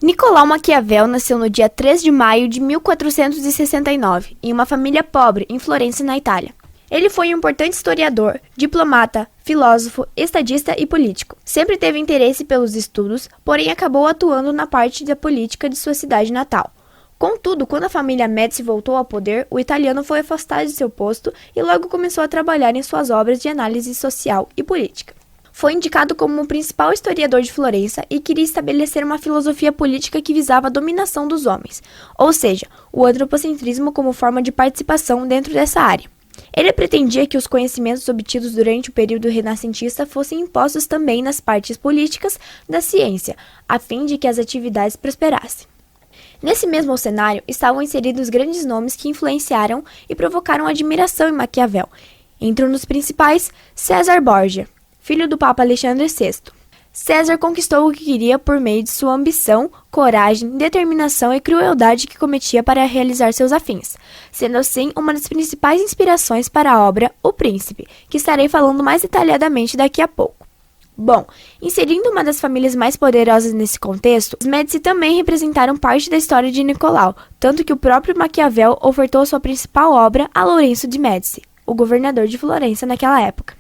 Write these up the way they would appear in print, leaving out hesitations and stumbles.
Nicolau Maquiavel nasceu no dia 3 de maio de 1469, em uma família pobre em Florença, na Itália. Ele foi um importante historiador, diplomata, filósofo, estadista e político. Sempre teve interesse pelos estudos, porém acabou atuando na parte da política de sua cidade natal. Contudo, quando a família Médici voltou ao poder, o italiano foi afastado de seu posto e logo começou a trabalhar em suas obras de análise social e política. Foi indicado como o principal historiador de Florença e queria estabelecer uma filosofia política que visava a dominação dos homens, ou seja, o antropocentrismo como forma de participação dentro dessa área. Ele pretendia que os conhecimentos obtidos durante o período renascentista fossem impostos também nas partes políticas da ciência, a fim de que as atividades prosperassem. Nesse mesmo cenário, estavam inseridos grandes nomes que influenciaram e provocaram admiração em Maquiavel. Entre um dos principais, César Borgia, filho do Papa Alexandre VI. César conquistou o que queria por meio de sua ambição, coragem, determinação e crueldade que cometia para realizar seus afins, sendo assim uma das principais inspirações para a obra O Príncipe, que estarei falando mais detalhadamente daqui a pouco. Bom, inserindo uma das famílias mais poderosas nesse contexto, os Médici também representaram parte da história de Nicolau, tanto que o próprio Maquiavel ofertou sua principal obra a Lourenço de Médici, o governador de Florença naquela época.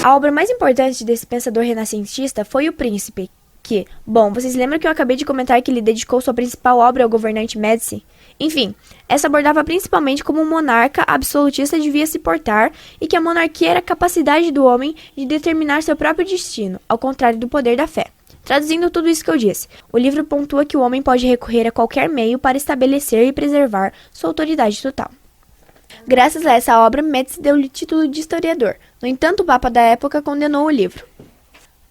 A obra mais importante desse pensador renascentista foi O Príncipe, que, vocês lembram que eu acabei de comentar que ele dedicou sua principal obra ao governante Médici? Enfim, essa abordava principalmente como um monarca absolutista devia se portar e que a monarquia era a capacidade do homem de determinar seu próprio destino, ao contrário do poder da fé. Traduzindo tudo isso que eu disse, o livro pontua que o homem pode recorrer a qualquer meio para estabelecer e preservar sua autoridade total. Graças a essa obra, Médici deu-lhe título de historiador. No entanto, o Papa da época condenou o livro.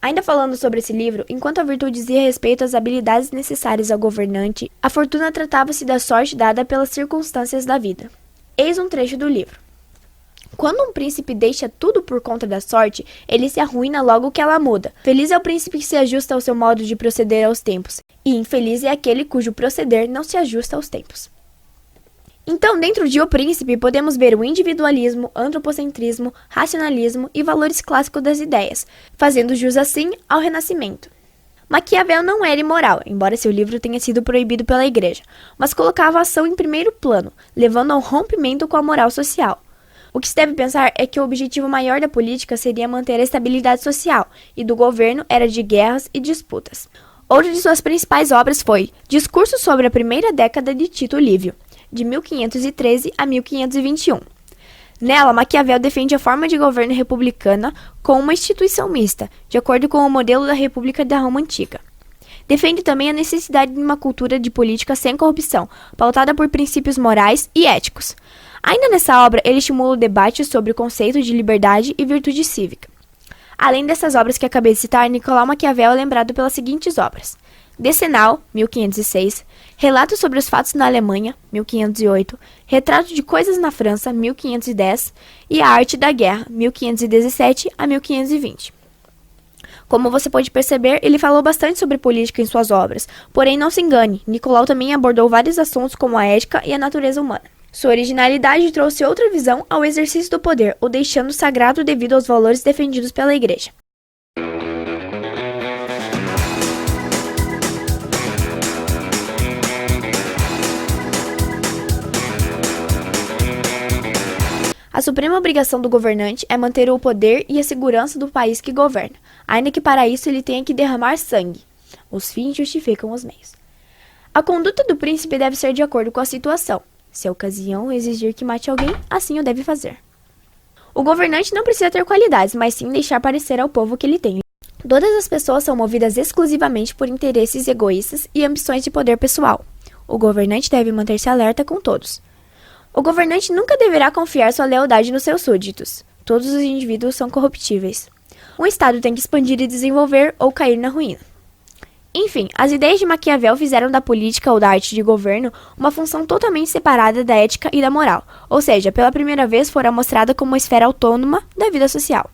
Ainda falando sobre esse livro, enquanto a virtude dizia respeito às habilidades necessárias ao governante, a fortuna tratava-se da sorte dada pelas circunstâncias da vida. Eis um trecho do livro. Quando um príncipe deixa tudo por conta da sorte, ele se arruína logo que ela muda. Feliz é o príncipe que se ajusta ao seu modo de proceder aos tempos, e infeliz é aquele cujo proceder não se ajusta aos tempos. Então, dentro de O Príncipe, podemos ver o individualismo, antropocentrismo, racionalismo e valores clássicos das ideias, fazendo jus assim ao Renascimento. Maquiavel não era imoral, embora seu livro tenha sido proibido pela Igreja, mas colocava a ação em primeiro plano, levando ao rompimento com a moral social. O que se deve pensar é que o objetivo maior da política seria manter a estabilidade social, e do governo era de guerras e disputas. Outra de suas principais obras foi Discurso sobre a Primeira Década de Tito Livio, de 1513 a 1521. Nela, Maquiavel defende a forma de governo republicana com uma instituição mista, de acordo com o modelo da República da Roma Antiga. Defende também a necessidade de uma cultura de política sem corrupção, pautada por princípios morais e éticos. Ainda nessa obra, ele estimula o debate sobre o conceito de liberdade e virtude cívica. Além dessas obras que acabei de citar, Nicolau Maquiavel é lembrado pelas seguintes obras: Decenal, 1506, Relatos sobre os Fatos na Alemanha, 1508, Retrato de Coisas na França, 1510 e A Arte da Guerra, 1517 a 1520. Como você pode perceber, ele falou bastante sobre política em suas obras, porém não se engane, Nicolau também abordou vários assuntos como a ética e a natureza humana. Sua originalidade trouxe outra visão ao exercício do poder, o deixando sagrado devido aos valores defendidos pela Igreja. A suprema obrigação do governante é manter o poder e a segurança do país que governa, ainda que para isso ele tenha que derramar sangue. Os fins justificam os meios. A conduta do príncipe deve ser de acordo com a situação. Se a ocasião exigir que mate alguém, assim o deve fazer. O governante não precisa ter qualidades, mas sim deixar parecer ao povo que ele tem. Todas as pessoas são movidas exclusivamente por interesses egoístas e ambições de poder pessoal. O governante deve manter-se alerta com todos. O governante nunca deverá confiar sua lealdade nos seus súditos. Todos os indivíduos são corruptíveis. Um Estado tem que expandir e desenvolver ou cair na ruína. Enfim, as ideias de Maquiavel fizeram da política ou da arte de governo uma função totalmente separada da ética e da moral, ou seja, pela primeira vez fora mostrada como uma esfera autônoma da vida social.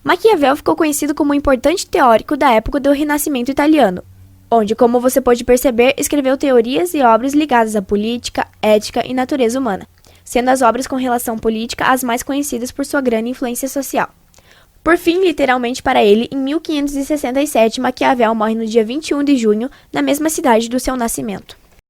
Maquiavel ficou conhecido como um importante teórico da época do Renascimento italiano, onde, como você pode perceber, escreveu teorias e obras ligadas à política, ética e natureza humana. sendo as obras com relação política as mais conhecidas por sua grande influência social. Por fim, literalmente para ele, em 1567, Maquiavel morre no dia 21 de junho, na mesma cidade do seu nascimento.